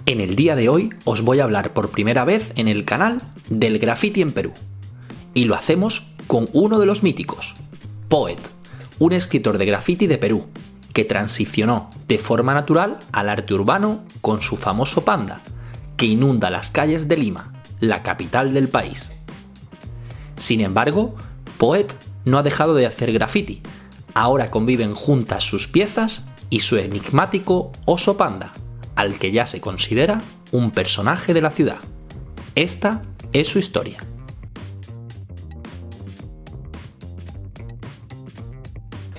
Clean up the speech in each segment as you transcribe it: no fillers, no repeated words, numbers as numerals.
En el día de hoy os voy a hablar por primera vez en el canal del graffiti en Perú. Y lo hacemos con uno de los míticos, Poet, un escritor de graffiti de Perú, que transicionó de forma natural al arte urbano con su famoso panda, que inunda las calles de Lima, la capital del país. Sin embargo, Poet no ha dejado de hacer graffiti. Ahora conviven juntas sus piezas y su enigmático oso panda, al que ya se considera un personaje de la ciudad. Esta es su historia.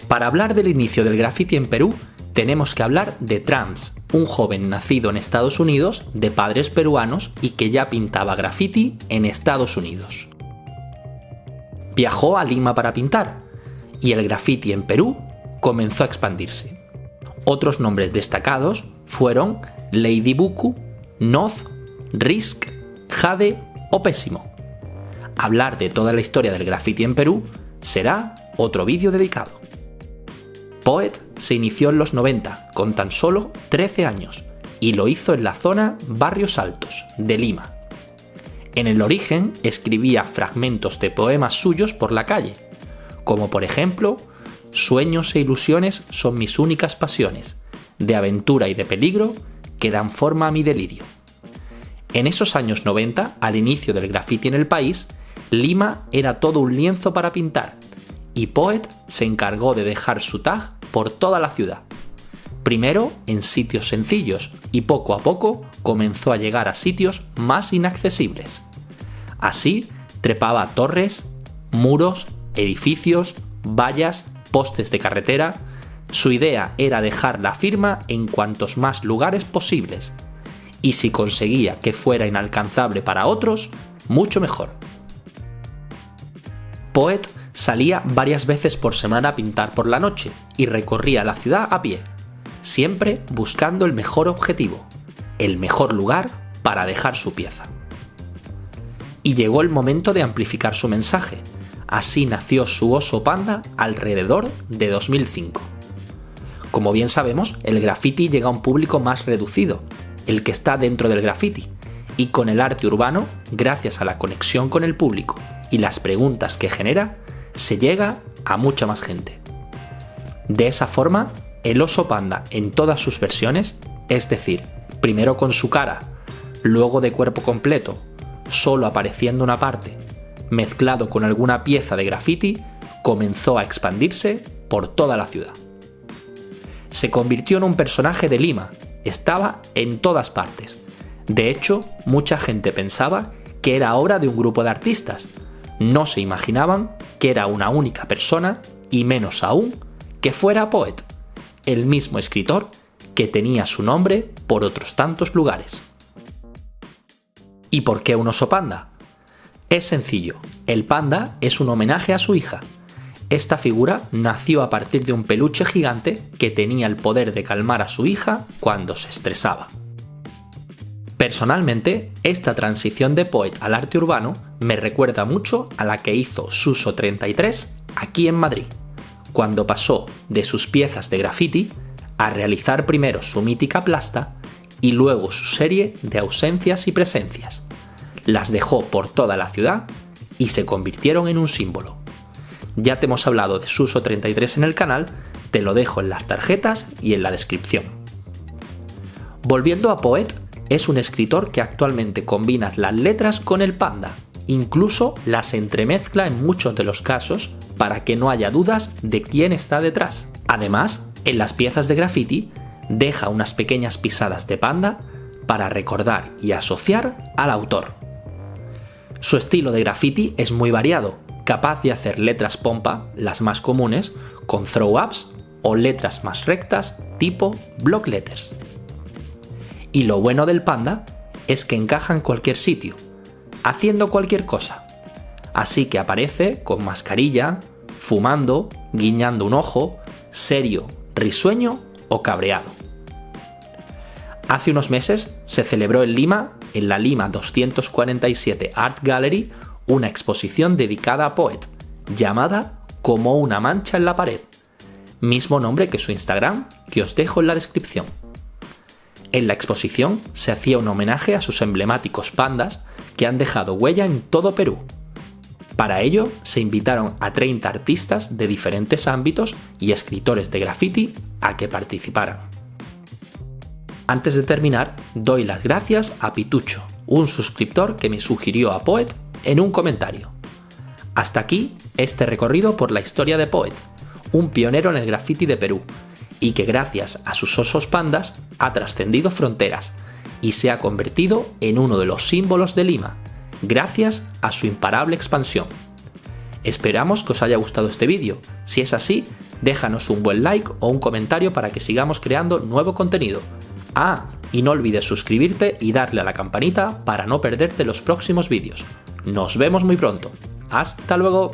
Para hablar del inicio del graffiti en Perú, tenemos que hablar de Trans, un joven nacido en Estados Unidos de padres peruanos y que ya pintaba graffiti en Estados Unidos. Viajó a Lima para pintar, y el graffiti en Perú comenzó a expandirse. Otros nombres destacados fueron Lady Buku, Noz, Risk, Jade o Pésimo. Hablar de toda la historia del graffiti en Perú será otro vídeo dedicado. Poet se inició en los 90 con tan solo 13 años y lo hizo en la zona Barrios Altos de Lima. En el origen escribía fragmentos de poemas suyos por la calle, como por ejemplo «Sueños e ilusiones son mis únicas pasiones, de aventura y de peligro que dan forma a mi delirio». En esos años 90, al inicio del graffiti en el país, Lima era todo un lienzo para pintar, y Poet se encargó de dejar su tag por toda la ciudad. Primero en sitios sencillos y poco a poco comenzó a llegar a sitios más inaccesibles. Así trepaba torres, muros, edificios, vallas, postes de carretera. Su idea era dejar la firma en cuantos más lugares posibles, y si conseguía que fuera inalcanzable para otros, mucho mejor. Poet salía varias veces por semana a pintar por la noche y recorría la ciudad a pie, siempre buscando el mejor objetivo, el mejor lugar para dejar su pieza. Y llegó el momento de amplificar su mensaje. Así nació su oso panda alrededor de 2005. Como bien sabemos, el graffiti llega a un público más reducido, el que está dentro del graffiti, y con el arte urbano, gracias a la conexión con el público y las preguntas que genera, se llega a mucha más gente. De esa forma, el oso panda en todas sus versiones, es decir, primero con su cara, luego de cuerpo completo, solo apareciendo una parte, mezclado con alguna pieza de graffiti, comenzó a expandirse por toda la ciudad. Se convirtió en un personaje de Lima, estaba en todas partes. De hecho, mucha gente pensaba que era obra de un grupo de artistas. No se imaginaban que era una única persona y menos aún que fuera Poet, el mismo escritor que tenía su nombre por otros tantos lugares. ¿Y por qué un oso panda? Es sencillo, el panda es un homenaje a su hija. Esta figura nació a partir de un peluche gigante que tenía el poder de calmar a su hija cuando se estresaba. Personalmente, esta transición de Poet al arte urbano me recuerda mucho a la que hizo Suso 33 aquí en Madrid, cuando pasó de sus piezas de graffiti a realizar primero su mítica plasta y luego su serie de ausencias y presencias. Las dejó por toda la ciudad y se convirtieron en un símbolo. Ya te hemos hablado de Suso 33 en el canal, te lo dejo en las tarjetas y en la descripción. Volviendo a Poet, es un escritor que actualmente combina las letras con el panda, incluso las entremezcla en muchos de los casos para que no haya dudas de quién está detrás. Además, en las piezas de graffiti deja unas pequeñas pisadas de panda para recordar y asociar al autor. Su estilo de graffiti es muy variado, capaz de hacer letras pompa, las más comunes, con throw-ups o letras más rectas tipo block letters. Y lo bueno del panda es que encaja en cualquier sitio, haciendo cualquier cosa. Así que aparece con mascarilla, fumando, guiñando un ojo, serio, risueño o cabreado. Hace unos meses se celebró en Lima, en la Lima 247 Art Gallery, una exposición dedicada a Poet, llamada Como una mancha en la pared, mismo nombre que su Instagram, que os dejo en la descripción. En la exposición se hacía un homenaje a sus emblemáticos pandas que han dejado huella en todo Perú. Para ello, se invitaron a 30 artistas de diferentes ámbitos y escritores de graffiti a que participaran. Antes de terminar, doy las gracias a Pitucho, un suscriptor que me sugirió a Poet en un comentario. Hasta aquí este recorrido por la historia de Poet, un pionero en el graffiti de Perú, y que gracias a sus osos pandas ha trascendido fronteras y se ha convertido en uno de los símbolos de Lima, gracias a su imparable expansión. Esperamos que os haya gustado este vídeo. Si es así, déjanos un buen like o un comentario para que sigamos creando nuevo contenido. Y no olvides suscribirte y darle a la campanita para no perderte los próximos vídeos. Nos vemos muy pronto. ¡Hasta luego!